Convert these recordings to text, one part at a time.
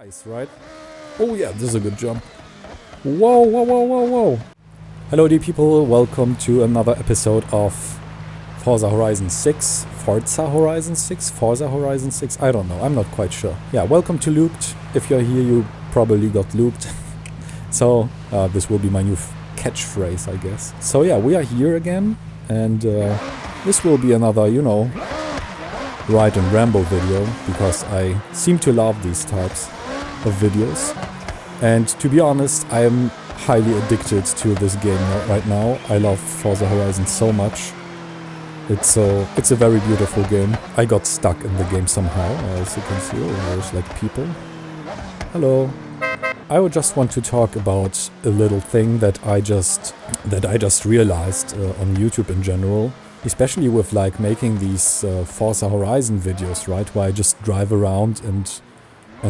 Nice, right? Oh yeah, this is a good jump. Whoa, whoa, whoa, whoa, whoa. Hello dear people, welcome to another episode of Forza Horizon 6. Forza Horizon 6? Forza Horizon 6? I don't know, I'm not quite sure. Yeah, welcome to Looped. If you're here, you probably got looped. So, this will be my new catchphrase, I guess. So yeah, we are here again, and this will be another, you know, ride and ramble video, because I seem to love these types of videos. And to be honest, I am highly addicted to this game right now. I love Forza Horizon so much. It's a very beautiful game. I got stuck in the game somehow, as you can see. There's like people. Hello. I would just want to talk about a little thing that I just realized on YouTube in general, especially with like making these Forza Horizon videos, right, where I just drive around and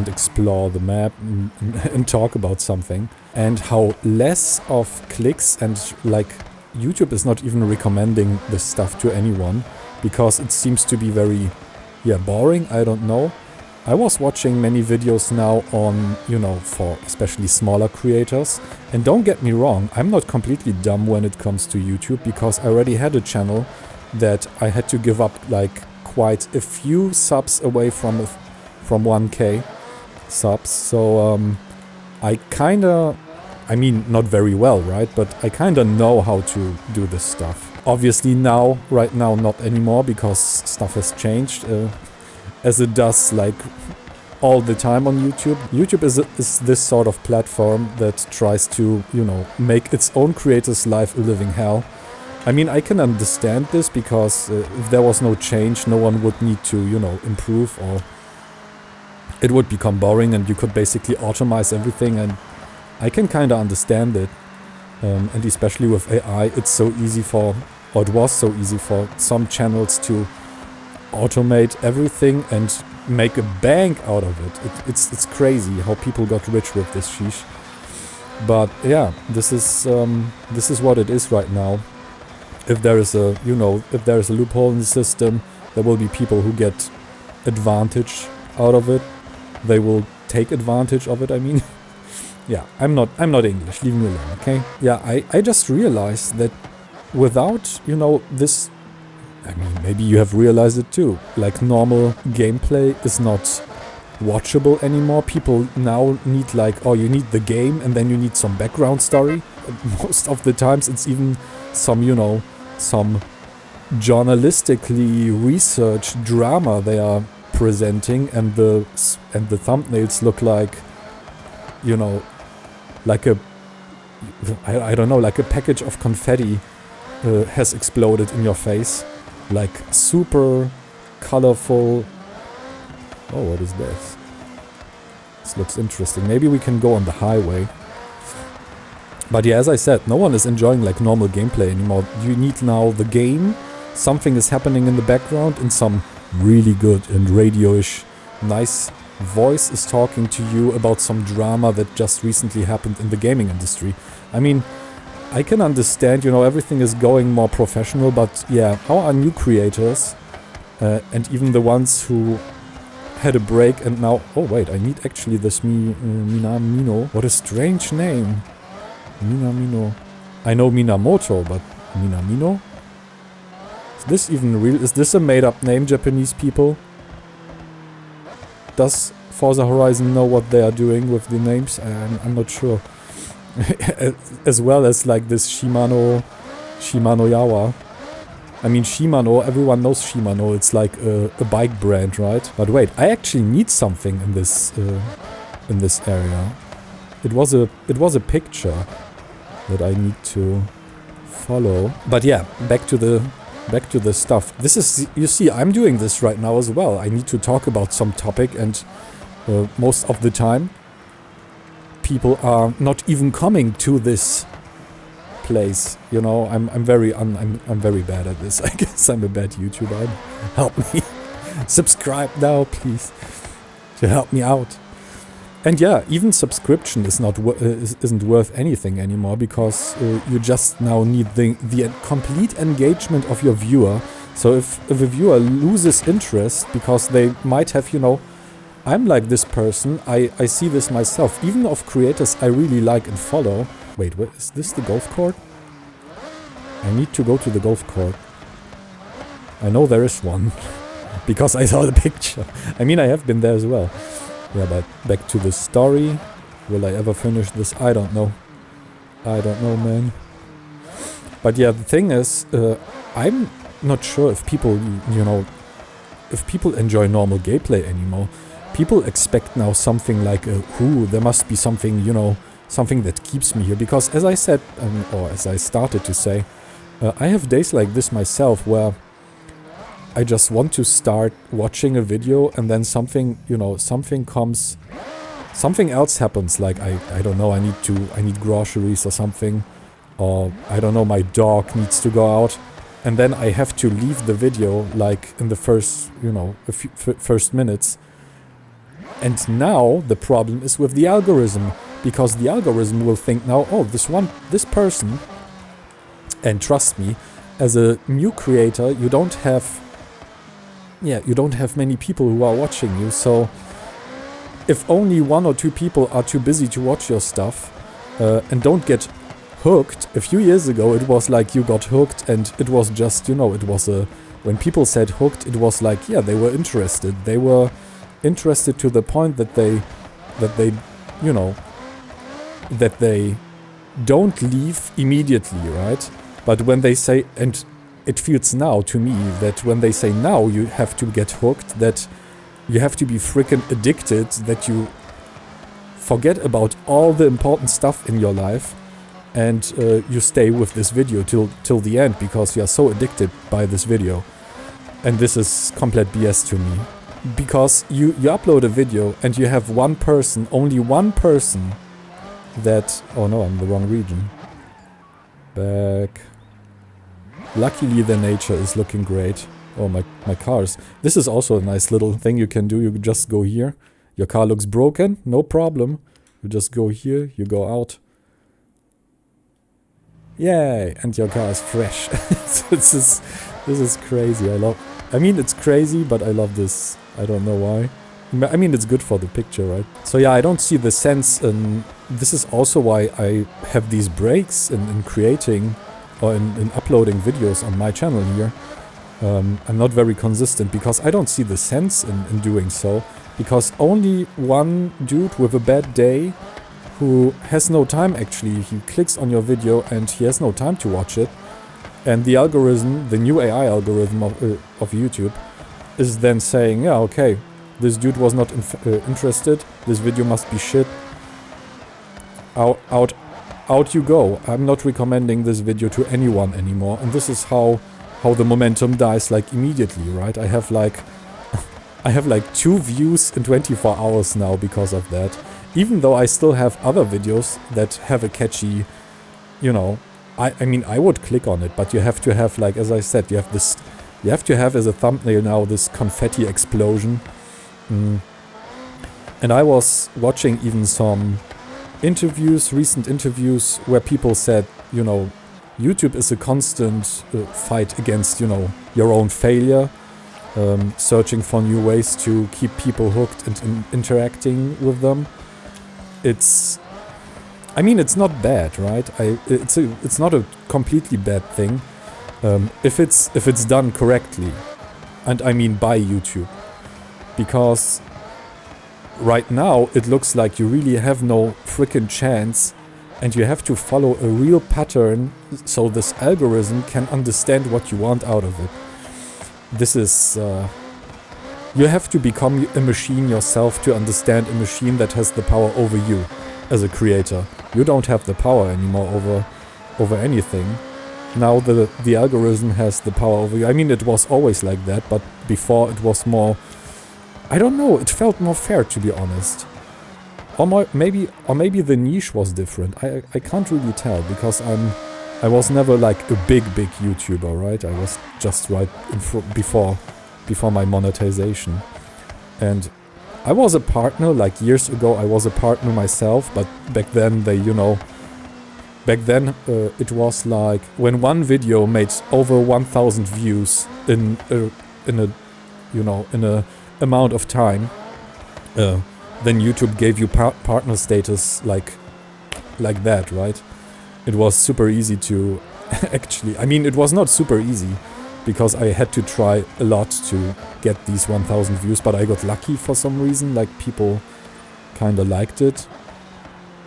explore the map and talk about something, and how less of clicks, and like YouTube is not even recommending this stuff to anyone because it seems to be very boring. I don't know. I was watching many videos now on, you know, for especially smaller creators, and don't get me wrong, I'm not completely dumb when it comes to YouTube, because I already had a channel that I had to give up like quite a few subs away from 1k subs. So I kinda, I mean, not very well, right? But I kinda know how to do this stuff. Obviously now, right now, not anymore, because stuff has changed, as it does like all the time on YouTube. YouTube is this sort of platform that tries to, you know, make its own creators' life a living hell. I mean, I can understand this, because if there was no change, no one would need to, you know, improve, or it would become boring and you could basically automate everything, and I can kind of understand it. And especially with AI, it's so easy for, or it was so easy for some channels to automate everything and make a bank out of it. It's crazy how people got rich with this sheesh. But yeah, this is what it is right now. If there is a, you know, if there is a loophole in the system, there will be people who get advantage out of it. They will take advantage of it, I mean. Yeah, I'm not English, leave me alone, okay? Yeah, I just realized that without, you know, this, I mean, maybe you have realized it too, like normal gameplay is not watchable anymore. People now need like, oh, you need the game and then you need some background story. Most of the times it's even some, you know, some journalistically researched drama they are presenting, and the thumbnails look like, you know, like a, I don't know, like a package of confetti has exploded in your face. Like super colorful. Oh, what is this? This looks interesting. Maybe we can go on the highway. But yeah, as I said, no one is enjoying like normal gameplay anymore. You need now the game. Something is happening in the background, and some really good and radio-ish nice voice is talking to you about some drama that just recently happened in the gaming industry. I mean, I can understand, you know, everything is going more professional, but yeah, how are new creators, and even the ones who had a break and now, oh wait, I need actually this Minamino. What a strange name. Minamino. I know Minamoto, but Minamino? Is this even real? Is this a made-up name, Japanese people? Does Forza Horizon know what they are doing with the names? I'm not sure. As well as like this Shimano Yawa. I mean, Shimano, everyone knows Shimano. It's like a bike brand, right? But wait, I actually need something in this area. It was a picture that I need to follow. But yeah, back to the stuff. This is, you see, I'm doing this right now as well. I need to talk about some topic, and most of the time people are not even coming to this place. You know, I'm very bad at this. I guess I'm a bad YouTuber. Help me. Subscribe now, please, to help me out. And yeah, even subscription is isn't worth anything anymore, because you just now need the complete engagement of your viewer. So if a viewer loses interest because they might have, you know, I'm like this person. I see this myself. Even of creators I really like and follow. Wait, what, is this the golf court? I need to go to the golf court. I know there is one. Because I saw the picture. I mean, I have been there as well. Yeah, but back to the story. Will I ever finish this? I don't know. I don't know, man. But yeah, the thing is, I'm not sure if people, you know, if people enjoy normal gameplay anymore. People expect now something like, ooh, there must be something, you know, something that keeps me here. Because as I said, or as I started to say, I have days like this myself where I just want to start watching a video and then something, you know, something comes, something else happens. Like, I don't know, I need groceries or something. Or, I don't know, my dog needs to go out. And then I have to leave the video, like, in the first, you know, first minutes. And now the problem is with the algorithm, because the algorithm will think now, oh, this person, and trust me, as a new creator, you don't have many people who are watching you, so if only 1 or 2 people are too busy to watch your stuff, and don't get hooked. A few years ago it was like you got hooked and it was just, you know, it was when people said hooked, it was like, yeah, they were interested. They were interested to the point that they, you know, that they don't leave immediately, right? But when they say, and it feels now to me that when they say now you have to get hooked, that you have to be freaking addicted, that you forget about all the important stuff in your life and you stay with this video till the end because you are so addicted by this video. And this is complete BS to me. Because you upload a video and you have one person, only one person that... Oh no, I'm in the wrong region. Back. Luckily the nature is looking great. Oh, my cars. This is also a nice little thing you can do. You just go here. Your car looks broken, no problem. You just go here, you go out. Yay! And your car is fresh. This is crazy. I mean, it's crazy, but I love this. I don't know why. I mean, it's good for the picture, right? So yeah, I don't see the sense in... This is also why I have these breaks in creating or in uploading videos on my channel here. I'm not very consistent because I don't see the sense in doing so. Because only one dude with a bad day who has no time actually, he clicks on your video and he has no time to watch it. And the algorithm, the new AI algorithm of YouTube, is then saying, yeah, okay, this dude was not interested, this video must be shit. Out you go. I'm not recommending this video to anyone anymore. And this is how the momentum dies, like, immediately, right? I have like 2 views in 24 hours now because of that. Even though I still have other videos that have a catchy, you know, I mean, I would click on it, but you have to have, like, as I said, you have to have as a thumbnail now this confetti explosion. And I was watching even some interviews, recent interviews, where people said, you know, YouTube is a constant fight against, you know, your own failure, searching for new ways to keep people hooked and interacting with them. I mean, it's not bad, right? It's not a completely bad thing if it's done correctly, and I mean by YouTube, because right now it looks like you really have no freaking chance, and you have to follow a real pattern so this algorithm can understand what you want out of it. This is you have to become a machine yourself to understand a machine that has the power over you as a creator. You don't have the power anymore over anything. Now the algorithm has the power over you. I mean, it was always like that, but before it was more... I don't know, it felt more fair, to be honest. Or maybe the niche was different. I can't really tell, because I was never like a big YouTuber, right? I was just right before my monetization. And I was a partner, like years ago I was a partner myself, but back then it was like when one video made over 1,000 views in a amount of time, then YouTube gave you partner status like that, right? It was super easy to actually, I mean, it was not super easy because I had to try a lot to get these 1000 views, but I got lucky for some reason, like people kind of liked it.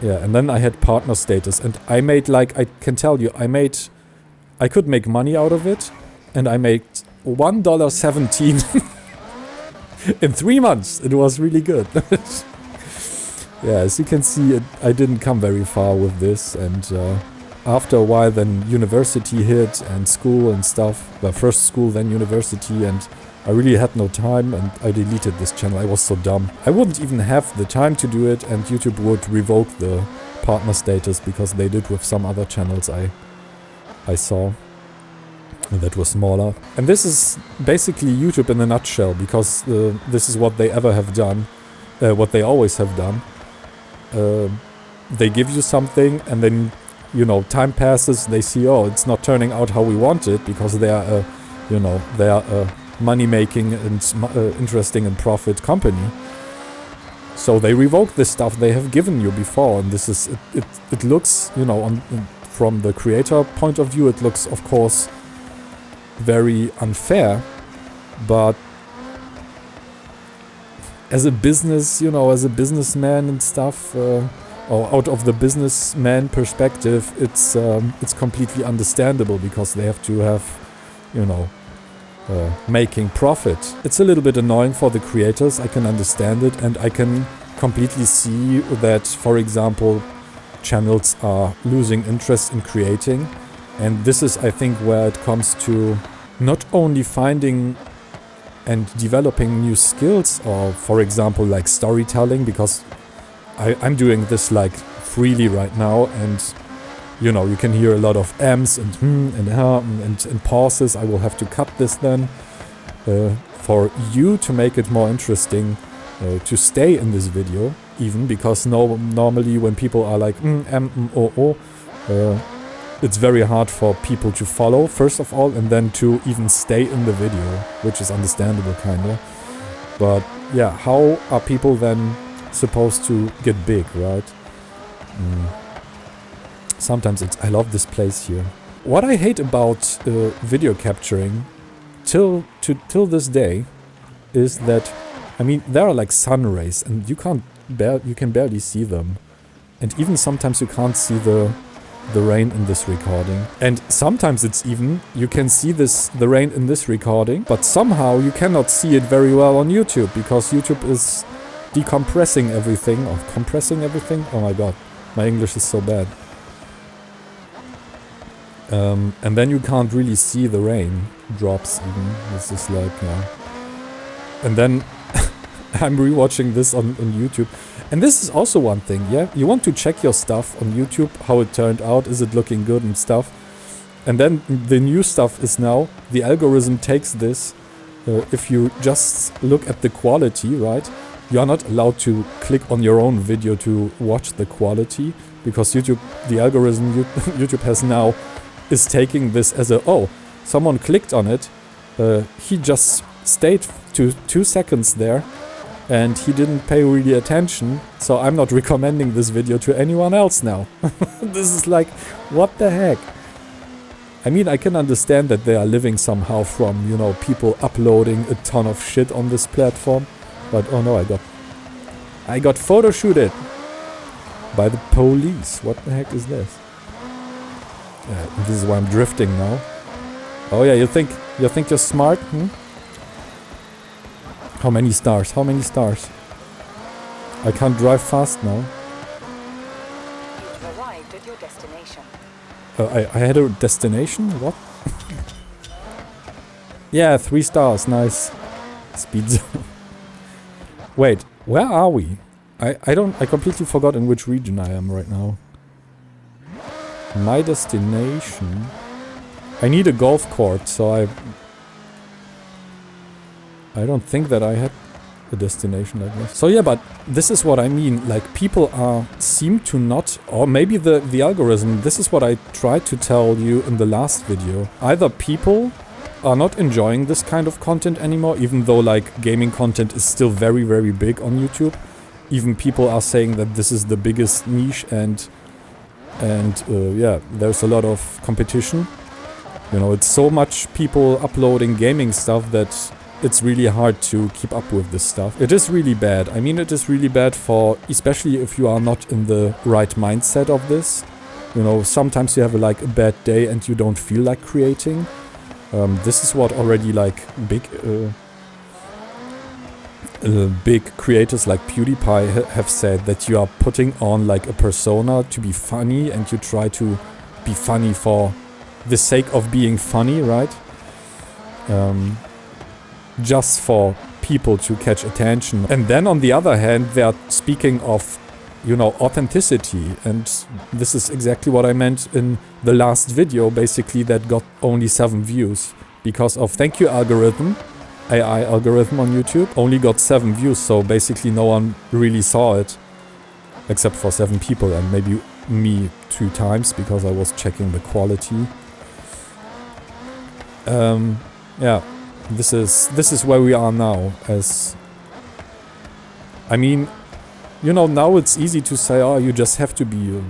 Yeah, and then I had partner status, and I made, like, I can tell you, I could make money out of it, and I made $1.17 in 3 months. It was really good. Yeah, as you can see, I didn't come very far with this, and after a while then university hit and school and stuff. Well, first school, then university, and I really had no time, and I deleted this channel. I was so dumb. I wouldn't even have the time to do it, and YouTube would revoke the partner status because they did with some other channels I saw that were smaller. And this is basically YouTube in a nutshell, because this is what they ever have done, what they always have done. They give you something, and then, you know, time passes, they see, oh, it's not turning out how we want it, because they are a money-making and interesting and profit company. So they revoke this stuff they have given you before, and this is, it looks, you know, from the creator point of view, it looks, of course, very unfair, but as a business, you know, as a businessman and stuff, or out of the businessman perspective, it's completely understandable, because they have to have, you know, making profit. It's a little bit annoying for the creators, I can understand it, and I can completely see that, for example, channels are losing interest in creating, and this is, I think, where it comes to not only finding and developing new skills, or, for example, like storytelling, because I'm doing this like freely right now, and you know, you can hear a lot of M's and and pauses. I will have to cut this then for you to make it more interesting to stay in this video, even because normally when people are like it's very hard for people to follow, first of all, and then to even stay in the video, which is understandable, kinda. But yeah, how are people then supposed to get big, right? Sometimes I love this place here. What I hate about video capturing till this day is that, I mean, there are like sun rays, and you can barely see them, and even sometimes you can't see the rain in this recording. And sometimes it's even, you can see the rain in this recording, but somehow you cannot see it very well on YouTube, because YouTube is decompressing everything, or compressing everything. Oh my god, my English is so bad. And then you can't really see the rain drops even. This is like, yeah. And then I'm rewatching this on YouTube. And this is also one thing, yeah? You want to check your stuff on YouTube, how it turned out, is it looking good and stuff. And then the new stuff is now, the algorithm takes this, if you just look at the quality, right? You are not allowed to click on your own video to watch the quality, because YouTube, the algorithm YouTube has now, is taking this as a, oh, someone clicked on it, he just stayed 2 seconds there, and he didn't pay really attention, so I'm not recommending this video to anyone else now. This is like, what the heck? I mean, I can understand that they are living somehow from, you know, people uploading a ton of shit on this platform, but oh no, I got photo shooted by the police. What the heck is this? This is why I'm drifting now. Oh yeah, you think you're smart? How many stars? How many stars? I can't drive fast now. You've arrived at your destination. I had a destination? What? Yeah, 3 stars. Nice. Speed zone. Wait, where are we? I completely forgot in which region I am right now. My destination. I need a golf court, so I don't think that I had a destination like this. So yeah, but this is what I mean. Like, people seem to not, or maybe the algorithm. This is what I tried to tell you in the last video. Either people are not enjoying this kind of content anymore, even though like gaming content is still very, very big on YouTube. Even people are saying that this is the biggest niche, and yeah, there's a lot of competition. You know, it's so much people uploading gaming stuff that it's really hard to keep up with this stuff. It is really bad. I mean, it is really bad for, especially if you are not in the right mindset of this. You know, sometimes you have like a bad day and you don't feel like creating. This is what already like big creators like PewDiePie have said, that you are putting on like a persona to be funny, and you try to be funny for the sake of being funny, right? Just for people to catch attention. And then on the other hand, they are speaking of, you know, authenticity, and this is exactly what I meant in the last video, basically, that got only 7 views because of, thank you algorithm, AI algorithm on YouTube, only got 7 views, so basically no one really saw it except for 7 people, and maybe me 2 times because I was checking the quality. Yeah, this is where we are now. As I mean, you know, now it's easy to say, oh, you just have to be,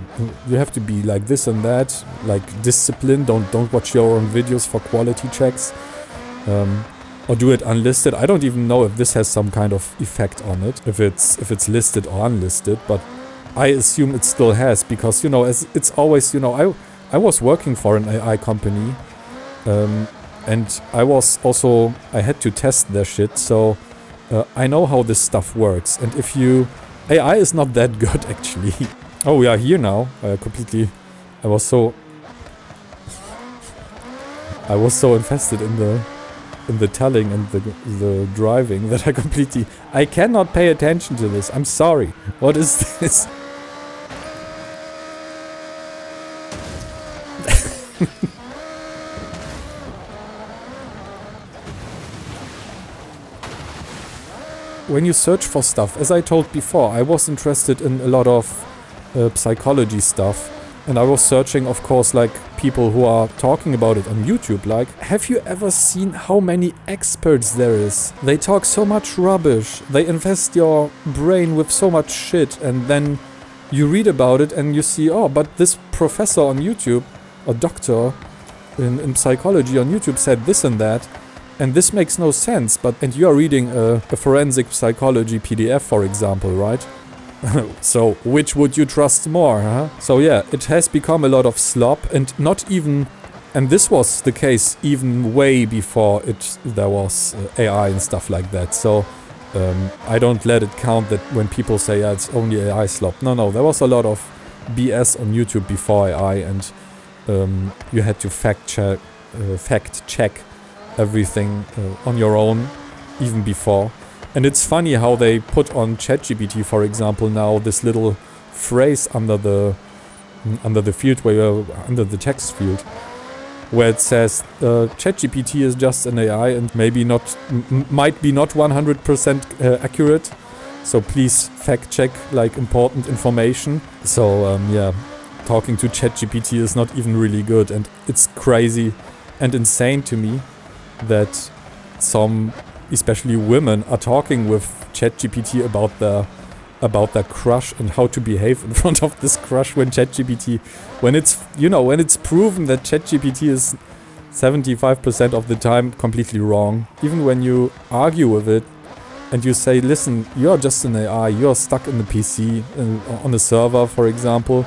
like this and that, like disciplined. Don't watch your own videos for quality checks, or do it unlisted. I don't even know if this has some kind of effect on it, if it's listed or unlisted, but I assume it still has, because, you know, as it's always, you know, I was working for an AI company, and I had to test their shit, so I know how this stuff works. And if you, AI is not that good actually. Oh, we are here now. I was so invested in the telling and the driving that I cannot pay attention to this. I'm sorry. What is this? When you search for stuff, as I told before, I was interested in a lot of psychology stuff, and I was searching, of course, like people who are talking about it on YouTube. Like, have you ever seen how many experts there is? They talk so much rubbish, they invest your brain with so much shit, and then you read about it and you see, oh, but this professor on YouTube, or doctor in psychology on YouTube, said this and that. And this makes no sense, and you are reading a forensic psychology PDF, for example, right? So, which would you trust more, huh? So yeah, it has become a lot of slop, and and this was the case even way before there was AI and stuff like that. So, I don't let it count that when people say, yeah, it's only AI slop. No, there was a lot of BS on YouTube before AI, and you had to fact check everything on your own, even before. And it's funny how they put on ChatGPT, for example, now this little phrase under the field under the text field, where it says ChatGPT is just an AI and might be not 100% accurate. So please fact check like important information. So yeah, talking to ChatGPT is not even really good, and it's crazy and insane to me that some, especially women, are talking with ChatGPT about their crush and how to behave in front of this crush when it's proven that ChatGPT is 75% of the time completely wrong. Even when you argue with it and you say, listen, you're just an AI, you're stuck in the PC, on a server, for example.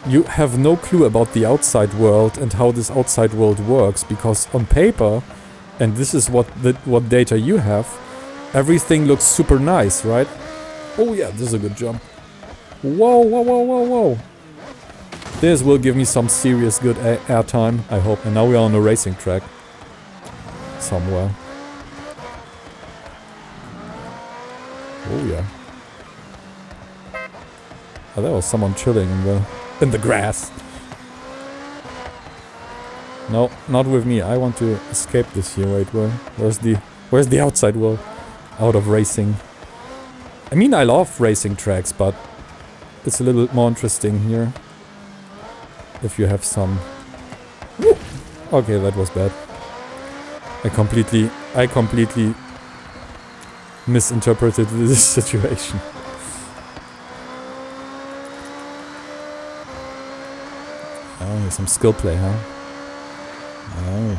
You have no clue about the outside world and how this outside world works, because on paper, and this is what data you have, everything looks super nice, right? Oh yeah, this is a good jump. Whoa. This will give me some serious good airtime, I hope. And now we are on a racing track. Somewhere. Oh yeah. Oh, there was someone chilling in the grass. No, not with me. I want to escape this here. Wait, where's the outside world? Out of racing. I mean, I love racing tracks, but it's a little bit more interesting here. If you have some... Woo! Okay, that was bad. I completely misinterpreted this situation. Oh, here's some skill play, huh? Oh.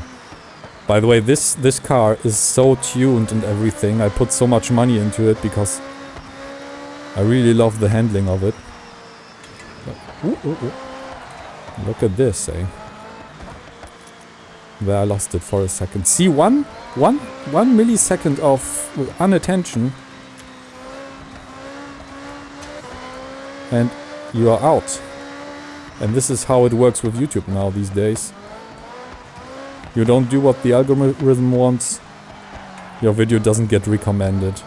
By the way, this car is so tuned and everything. I put so much money into it because I really love the handling of it. Ooh, ooh, ooh. Look at this, eh? There, I lost it for a second. See, one millisecond of unattention and you are out. And this is how it works with YouTube now these days. You don't do what the algorithm wants, your video doesn't get recommended.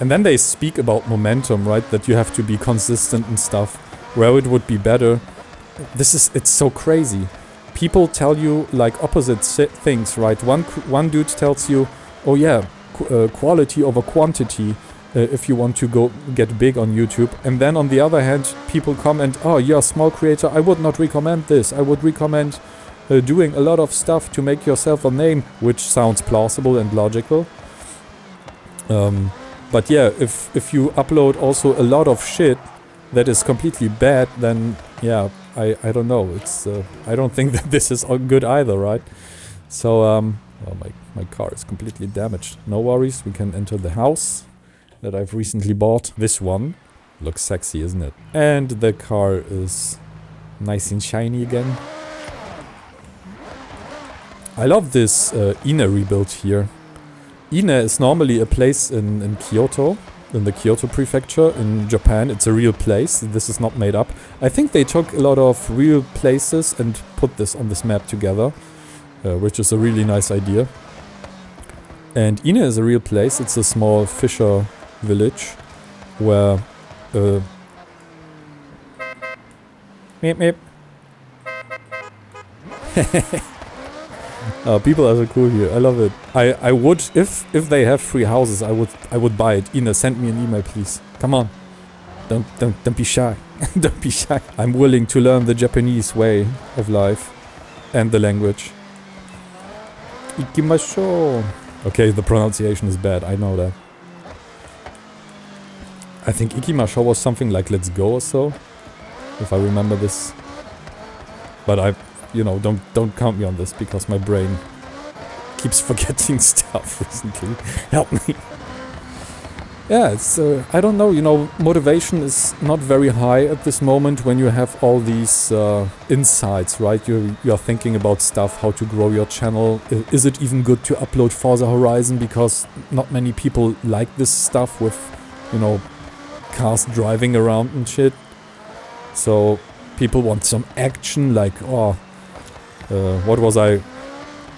And then they speak about momentum, right? That you have to be consistent and stuff. Where it would be better. It's so crazy. People tell you like opposite things, right? One dude tells you, oh yeah, quality over quantity if you want to get big on YouTube. And then on the other hand, people comment, oh, you're a small creator, I would not recommend this. I would recommend doing a lot of stuff to make yourself a name, which sounds plausible and logical. But yeah, if you upload also a lot of shit that is completely bad, then yeah, I don't know. It's I don't think that this is good either, right? So well, my car is completely damaged. No worries, we can enter the house that I've recently bought. This one looks sexy, isn't it? And the car is nice and shiny again. I love this Ine rebuild here. Ine is normally a place in Kyoto, in the Kyoto prefecture in Japan. It's a real place. This is not made up. I think they took a lot of real places and put this on this map together, which is a really nice idea. And Ine is a real place. It's a small fisher village where meep meep. People are so cool here. I love it. I would, if they have free houses, I would buy it. Ina, send me an email, please. Come on. Don't be shy. Don't be shy. I'm willing to learn the Japanese way of life and the language. Ikimashou. Okay, the pronunciation is bad. I know that. I think ikimashou was something like let's go or so, if I remember this. But you know, don't count me on this because my brain keeps forgetting stuff recently. Help me. Yeah, it's I don't know, you know, motivation is not very high at this moment when you have all these insights, right? You're thinking about stuff, how to grow your channel. Is it even good to upload Forza Horizon because not many people like this stuff with, you know, cars driving around and shit. So people want some action, like, oh, what was I,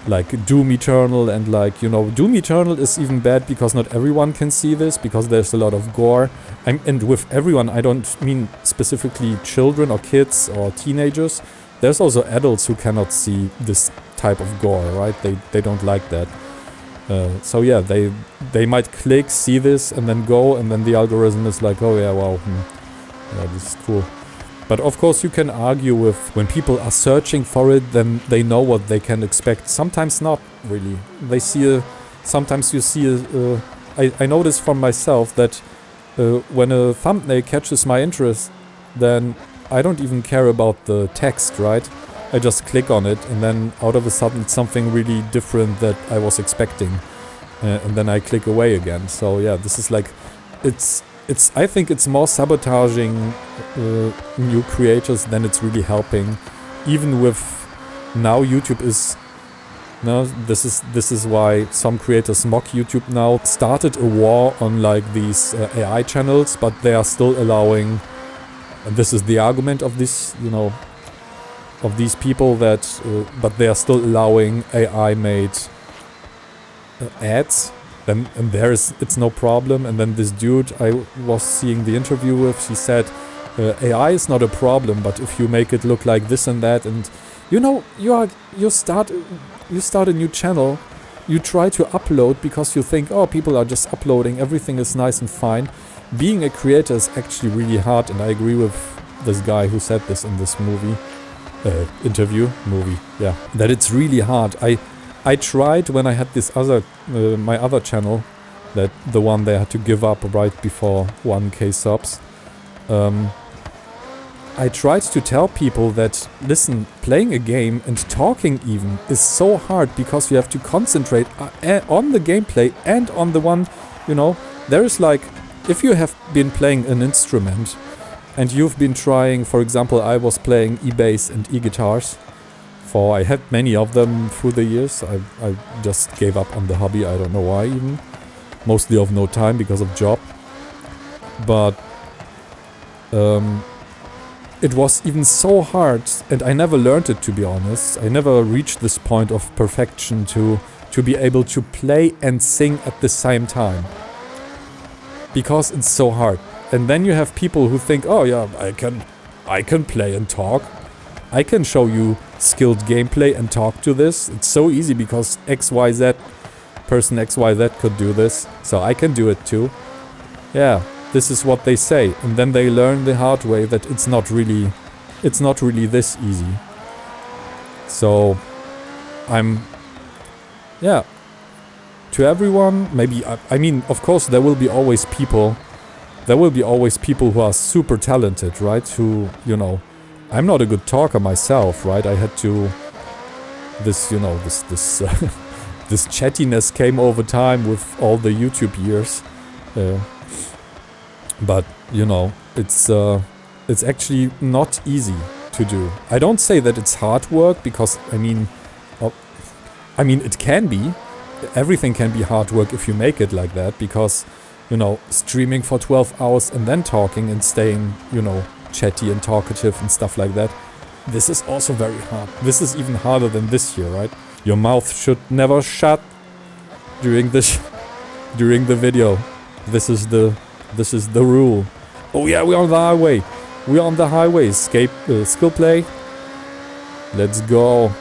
like Doom Eternal, and like, you know, Doom Eternal is even bad because not everyone can see this, because there's a lot of gore. And with everyone, I don't mean specifically children or kids or teenagers. There's also adults who cannot see this type of gore, right? They don't like that. So yeah, they might click, see this, and then go, and then the algorithm is like, oh yeah, wow, yeah, this is cool. But of course you can argue with when people are searching for it, then they know what they can expect. Sometimes not really. They see sometimes you see I notice from myself that when a thumbnail catches my interest, then I don't even care about the text, right? I just click on it, and then out of a sudden it's something really different that I was expecting. And then I click away again. So yeah, this is like, I think it's more sabotaging new creators than it's really helping. Even with now YouTube is, no, this is why some creators mock YouTube now. Started a war on like these AI channels, but they are still allowing, and this is the argument of this, you know, of these people that, but they are still allowing AI-made ads. And it's no problem. And then this dude I was seeing the interview with, she said, AI is not a problem, but if you make it look like this and that, and you know, you start a new channel, you try to upload because you think, oh, people are just uploading, everything is nice and fine. Being a creator is actually really hard, and I agree with this guy who said this in this interview, yeah, that it's really hard. I tried when I had this other, my other channel, that the one they had to give up right before 1k subs. I tried to tell people that, listen, playing a game and talking even is so hard because you have to concentrate on the gameplay and on the one, you know, there is like, if you have been playing an instrument and you've been trying, for example, I was playing e-bass and e-guitars, I had many of them through the years. I just gave up on the hobby, I don't know why even. Mostly of no time because of job. But it was even so hard, and I never learned it, to be honest. I never reached this point of perfection to be able to play and sing at the same time. Because it's so hard. And then you have people who think, oh yeah, I can play and talk. I can show you skilled gameplay and talk to this. It's so easy because person XYZ could do this. So I can do it too. Yeah. This is what they say, and then they learn the hard way that it's not really this easy. So, yeah. To everyone, maybe, I mean, of course there will be always people who are super talented, right? Who, you know, I'm not a good talker myself, right? I had to, this chattiness came over time with all the YouTube years. But, you know, it's actually not easy to do. I don't say that it's hard work because, I mean, it can be. Everything can be hard work if you make it like that because, you know, streaming for 12 hours and then talking and staying, you know, chatty and talkative and stuff like that. This is also very hard. This is even harder than this here, right? Your mouth should never shut during the video. This is the rule. Oh yeah, we're on the highway. We're on the highway. Skill play. Let's go.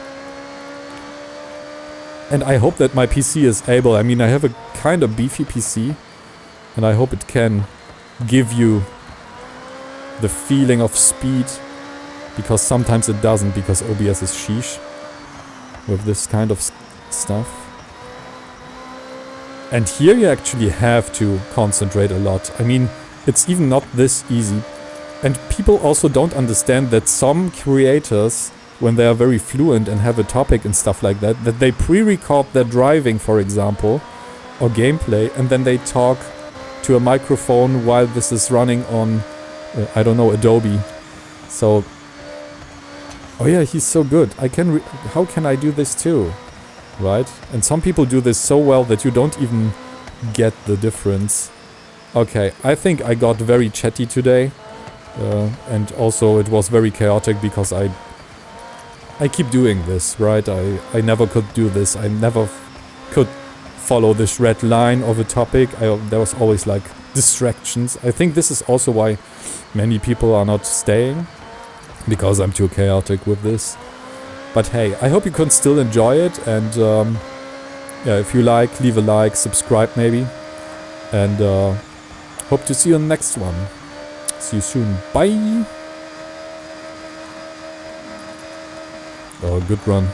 And I hope that my PC is able. I mean, I have a kind of beefy PC. And I hope it can give you the feeling of speed. Because sometimes it doesn't, because OBS is sheesh. With this kind of stuff. And here you actually have to concentrate a lot. I mean, it's even not this easy. And people also don't understand that some creators, when they are very fluent and have a topic and stuff like that, that they pre-record their driving, for example, or gameplay, and then they talk to a microphone while this is running on, I don't know, Adobe. So, oh yeah, he's so good. How can I do this too? Right? And some people do this so well that you don't even get the difference. Okay, I think I got very chatty today. And also it was very chaotic because I keep doing this, right? I never could do this. I never could follow this red line of a topic. There was always like distractions. I think this is also why many people are not staying. Because I'm too chaotic with this. But hey, I hope you can still enjoy it, and yeah, if you like, leave a like, subscribe maybe, and hope to see you in the next one. See you soon. Bye! Oh, good run.